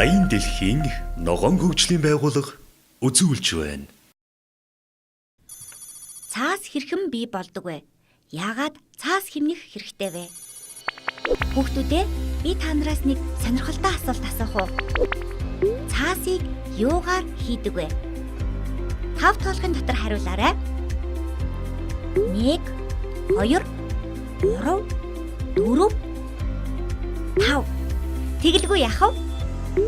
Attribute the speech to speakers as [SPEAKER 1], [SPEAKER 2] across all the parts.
[SPEAKER 1] Даян дэлхийн ногоон хөгжлийн байгууллага үзүүлж байна.
[SPEAKER 2] Цаас хэрхэн бий болдог вэ? Яагаад цаас хэмнэх хэрэгтэй вэ? Хүүхдүүдээ би та нараас нэг сонирхолтой асуулт асуух уу? Цаасыг юугаар хийдэг вэ? 5 тоолохын дотор хариулаарай. 1 2 3 4 5. Тэгэлгүй яах вэ?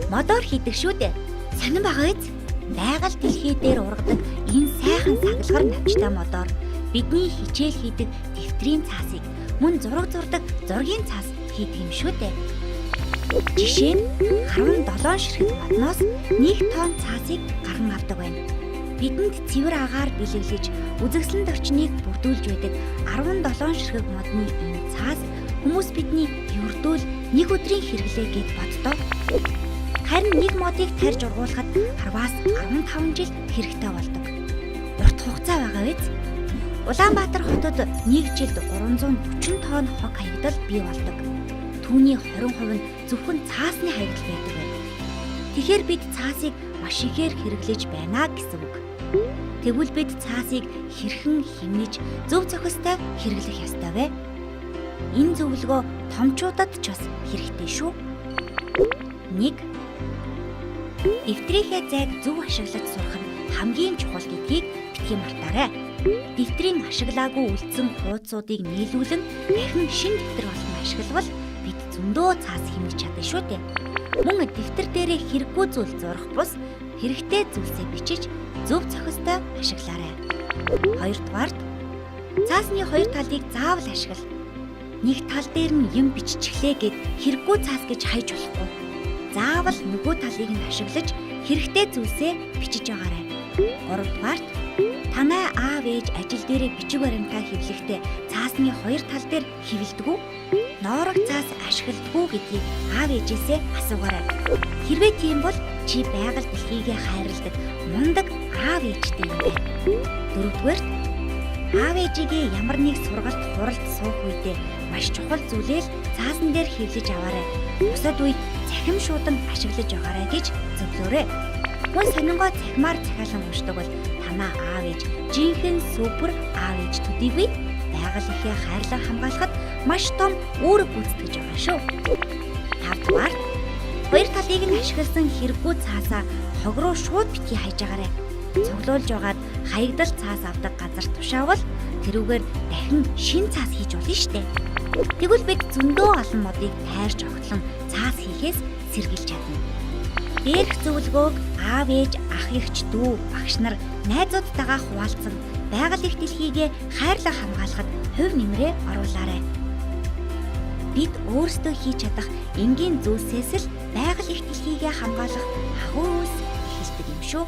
[SPEAKER 2] Модоор хийдэг шүү дээ. Сонин байгаа биз? Байгаль дэлхий дээр ургадаг энэ сайхан сагалгар навчтай модоор бидний хичээл хийдэг дэвтрийн цаасыг мөн зураг зурдаг зургийн цаас хийдэг юм шүү дээ. Жишээ нь 17 ширхэг модноос 1 тонн цаасыг гарган авдаг байна. Бидэнд цэвэр агаар бэлэглэж үзэсгэлэнт орчныг бүрдүүлж байдаг 17 ширхэг модны энэ цаас хүмүүс бидний ердөө нэг өдрийн хэрэглээ гэж боддог. Харин нэг модыг тарьж ургуулахад 10-аас 15 жил хэрэгтэй болдог. Урт хугацаа байгаа биз? Улаанбаатар хотод нэг жилд 340 тонн хог хаягдал бий болдог. Түүний 20% нь зөвхөн цаасны хаягдал байдаг байна. Тэгэхээр бид цаасыг маш ихээр хэрэглэж байна гэсэн үг. Тэгвэл бид цаасыг хэрхэн хэмнэж зөв зохистой хэрэглэх ёстой вэ? Энэ зөвлөгөө томчуудад ч бас хэрэгтэй шүү. 1. Дэвтрийнхээ зайг зөв ашиглаж сурах нь хамгийн чухал гэдгийг битгий мартаарай. Дэвтрийн ашиглаагүй үлдсэн хуудсуудыг нийлүүлэн дахин шинэ дэвтэр болгон ашиглавал бид зөндөө цаас хэмнэж чадна шүү дээ. Мөн дэвтэр дээрээ хэрэггүй зүйл зурах бус хэрэгтэй зүйлсээ бичиж зөв зохистой ашиглаарай. 2-дугаарт цаасны 2 талыг заавал ашигла. Нэг тал дээр нь юм биччихлээ гэд хэрэггүй цаас гэж хайж болохгүй. Заавал нөгөө талыг нь ашиглаж хэрэгтэй зүйлсээ бичиж байгаарай. 3-дугаарт танай аав ээж ажил дээрээ бичиг баримтаа хэвлэхдээ цаасны 2 тал дээр хэвлэдэг үү? Ноорог цаас ашигладаг уу гэдгийг аав ээжээсээ асуугаарай. Хэрвээ тийм бол чи байгаль дэлхийгээ хайрладаг мундаг аав ээжтэй юм байна. 4-дугаарт аав ээжигээ ямар нэг сургалт хуралд суух үедээ маш чухал зүйлээ цаасан дээр хэвлэж аваарай. Бусад үед цахим шуудан ашиглаж байгаарай гэж зөвлөөрэй. Мөн сонингоо цахимаар захиалан уншдаг бол танаа аав ээж жинхэнэ супер аав ээж төдийгүй байгаль дэлхийгээ хайрлан хамгаалахад маш том үүрэг гүйцэтгэж байгаа шүү. 5-дугаар 2 талыг нь ашигласан хэрэггүй цаасаа хог руу шууд битгий хайж агаарай. Цуглуулж байгаад хаягдал цаас авдаг газар тушаавал тэрүүгээр дахин шин цаас хийж болно штэ. Тэгвэл бид зөндөө олон модыг тайрч огтлон цаас хийхээс сэргийлж чадна. Дээрх зөвлөгөөг аав ээж, ах эгч, дүү, багш нар найзуудтайгаа хуваалцсан байгаль их дэлхийгээ хайрлан хамгаалахад хувь нэмрээ оруулаарай. Бид өөрсдөө хийж чадах энгийн зүйлсээс л байгаль их дэлхийгээ хамгаалах агуу үйлс эхэлдэг юм шүү.